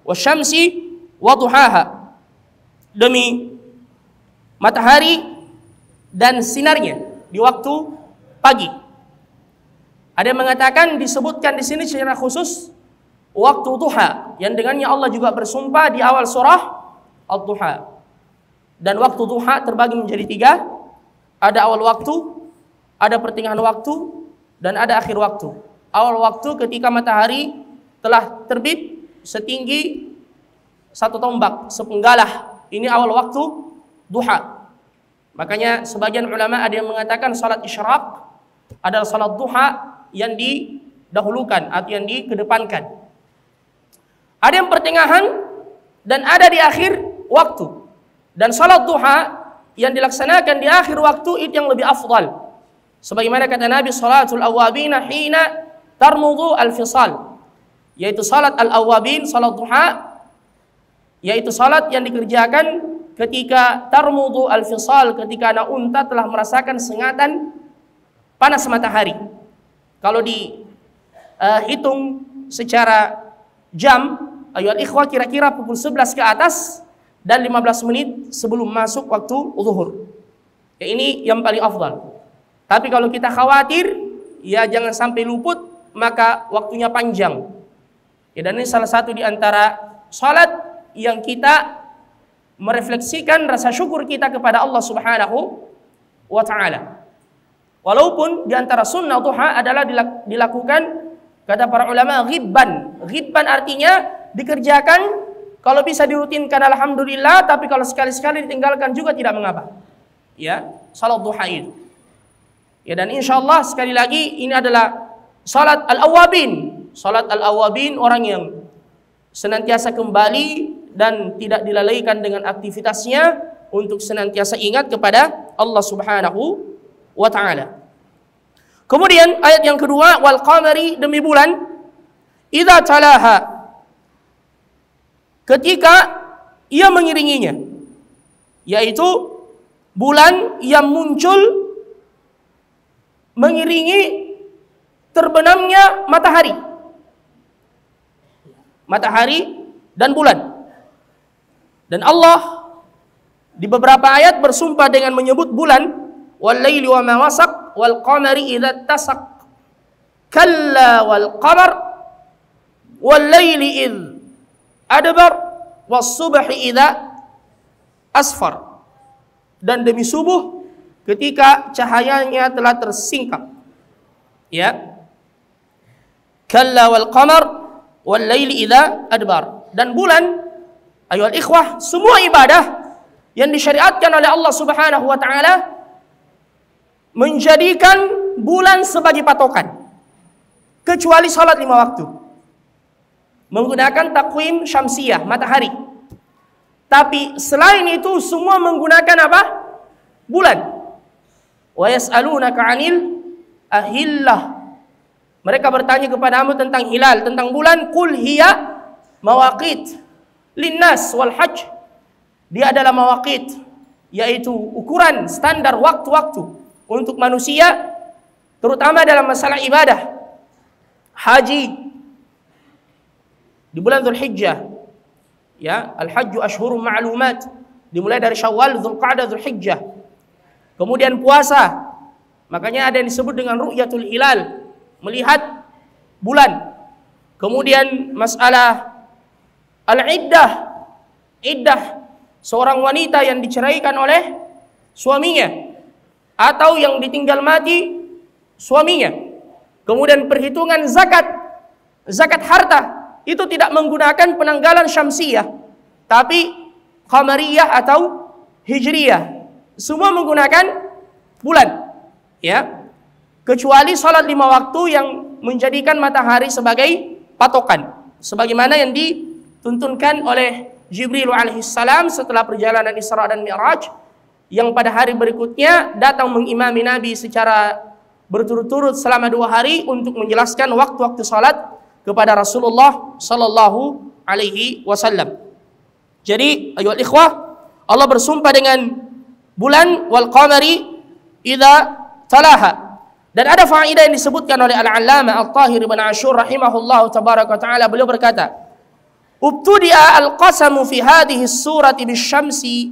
wasyamsi waduhaha, demi matahari dan sinarnya di waktu pagi. Ada yang mengatakan disebutkan di sini secara khusus waktu duha, yang dengannya Allah juga bersumpah di awal surah Ad-Duha. Dan waktu duha terbagi menjadi 3. Ada awal waktu, ada pertengahan waktu, dan ada akhir waktu. Awal waktu ketika matahari telah terbit setinggi 1 tombak, sepenggalah. Ini awal waktu duha. Makanya sebagian ulama ada yang mengatakan salat isyraq adalah salat duha yang didahulukan atau yang dikedepankan. Ada yang pertengahan dan ada di akhir waktu. Dan salat duha yang dilaksanakan di akhir waktu itu yang lebih afdal. Sebagaimana kata Nabi, salatul awwabina hina tarmudu al-fisal, yaitu salat al-awwabin, salat duha, yaitu salat yang dikerjakan ketika tarmudu al-fisal, ketika anak unta telah merasakan sengatan panas matahari. Kalau dihitung secara jam, ayo ikhwah, kira-kira pukul 11 ke atas dan 15 menit sebelum masuk waktu zuhur. Ya, ini yang paling afdal. Tapi kalau kita khawatir, ya jangan sampai luput, maka waktunya panjang. Ya, dan ini salah satu di antara salat yang kita merefleksikan rasa syukur kita kepada Allah Subhanahu wa ta'ala. Walaupun di antara sunnah duha adalah dilakukan, kata para ulama, ghibban. Ghibban artinya dikerjakan, kalau bisa dirutinkan alhamdulillah, tapi kalau sekali-sekali ditinggalkan juga tidak mengapa. Ya, salat duha itu. Ya, dan insyaallah sekali lagi ini adalah salat al-awwabin. Salat al-awwabin, orang yang senantiasa kembali dan tidak dilalaikan dengan aktivitasnya untuk senantiasa ingat kepada Allah Subhanahu wa ta'ala. Kemudian ayat yang kedua, wal qamari, demi bulan, idza talaha, ketika ia mengiringinya, yaitu bulan yang muncul mengiringi terbenamnya matahari dan bulan. Dan Allah di beberapa ayat bersumpah dengan menyebut bulan, wal laili wa ma wasaq wal qamari idza tasaq kalla wal qamar wal laili id adbar was subhi idza asfar, dan demi subuh ketika cahayanya telah tersingkap. Ya, kalla wal qamar wal laili idza adbar. Dan bulan, ayohal ikhwah, semua ibadah yang disyariatkan oleh Allah Subhanahu wa ta'ala menjadikan bulan sebagai patokan, kecuali salat 5 waktu menggunakan takwim syamsiyah, matahari. Tapi selain itu semua menggunakan apa? Bulan. Wa yas'alunaka 'anil ahillah, mereka bertanya kepadamu tentang hilal, tentang bulan. Qul hiya mawaqit linnas wal hajj, dia adalah mawaqit, yaitu ukuran standar waktu-waktu untuk manusia, terutama dalam masalah ibadah haji di bulan Dzulhijjah. Ya, al-hajju ashhurun ma'lumat, dimulai dari Syawal, Dzulqa'dah, Dzulhijjah. Kemudian puasa, makanya ada yang disebut dengan ru'yatul hilal, melihat bulan. Kemudian masalah al-iddah, iddah seorang wanita yang diceraikan oleh suaminya atau yang ditinggal mati suaminya. Kemudian perhitungan zakat harta, itu tidak menggunakan penanggalan syamsiyah, tapi qamariyah atau hijriyah. Semua menggunakan bulan. Ya, kecuali salat 5 waktu yang menjadikan matahari sebagai patokan, sebagaimana yang dituntunkan oleh Jibril alaihissalam setelah perjalanan Isra dan Mi'raj, yang pada hari berikutnya datang mengimami Nabi secara berturut-turut selama 2 hari untuk menjelaskan waktu-waktu salat kepada Rasulullah sallallahu alaihi wasallam. Jadi ayohal ikhwah, Allah bersumpah dengan bulan wal qamari idza talaha. Dan ada faedah yang disebutkan oleh Al-Allamah At-Tahir bin Ashur rahimahullahu tabaraka wa taala. Beliau berkata, Ubtudi'a al-qasamu fi hadhihi as-surati bisyamsi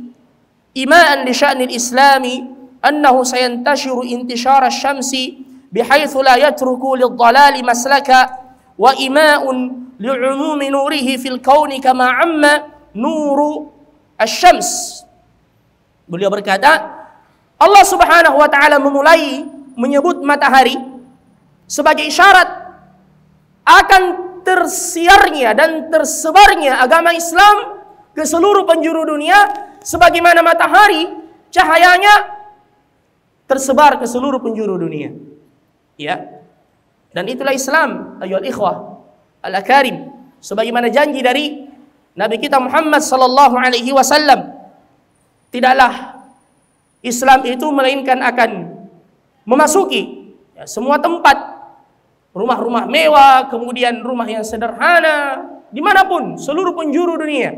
ima'an li sya'ni al-islami annahu sayantashiru intishara asy-syamsi bihaythu la yatruku lidh-dhalali maslaka wa ima'un li'umumi nurihi fil kauni kama 'amma nuru asy-syams. Beliau berkata, Allah Subhanahu wa taala memulai menyebut matahari sebagai isyarat akan tersiarnya dan tersebarnya agama Islam ke seluruh penjuru dunia, sebagaimana matahari cahayanya tersebar ke seluruh penjuru dunia. Ya. Dan itulah Islam, ayyuhal ikhwah al-akarim, sebagaimana janji dari Nabi kita Muhammad sallallahu alaihi wasallam. Tidaklah Islam itu melainkan akan memasuki semua tempat, rumah-rumah mewah, kemudian rumah yang sederhana, dimanapun, seluruh penjuru dunia.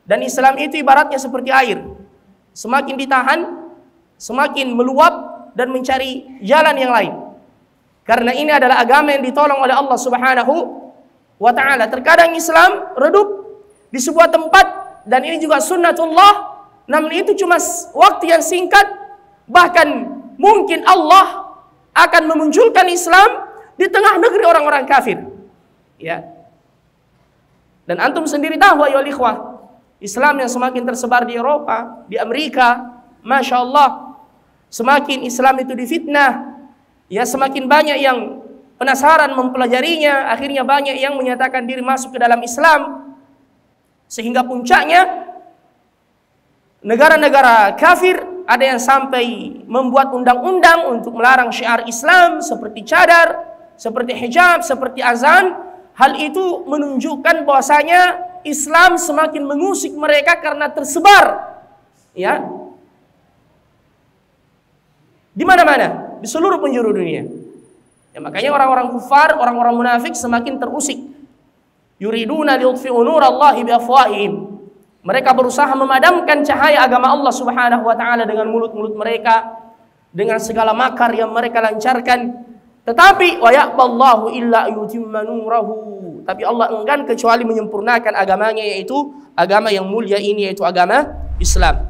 Dan Islam itu ibaratnya seperti air, semakin ditahan, semakin meluap dan mencari jalan yang lain. Karena ini adalah agama yang ditolong oleh Allah Subhanahu wa ta'ala. Terkadang Islam redup di sebuah tempat, dan ini juga sunnatullah, namun itu cuma waktu yang singkat. Bahkan mungkin Allah akan memunculkan Islam di tengah negeri orang-orang kafir. Ya. Dan antum sendiri tahu ayyuhal ikhwah, Islam yang semakin tersebar di Eropa, di Amerika, Masya Allah, semakin Islam itu difitnah. Ya, semakin banyak yang penasaran mempelajarinya, akhirnya banyak yang menyatakan diri masuk ke dalam Islam. Sehingga puncaknya negara-negara kafir ada yang sampai membuat undang-undang untuk melarang syiar Islam seperti cadar, seperti hijab, seperti azan. Hal itu menunjukkan bahwasanya Islam semakin mengusik mereka karena tersebar, ya, di mana-mana, di seluruh penjuru dunia. Ya, makanya orang-orang kufar, orang-orang munafik semakin terusik. Yuriduna liyutfi'u nurallahi biafwahihim. Mereka berusaha memadamkan cahaya agama Allah Subhanahu wa taala dengan mulut-mulut mereka, dengan segala makar yang mereka lancarkan. Tetapi wa ya'ballahu illa yutimma nurahu. Tapi Allah enggan kecuali menyempurnakan agamanya, yaitu agama yang mulia ini, yaitu agama Islam.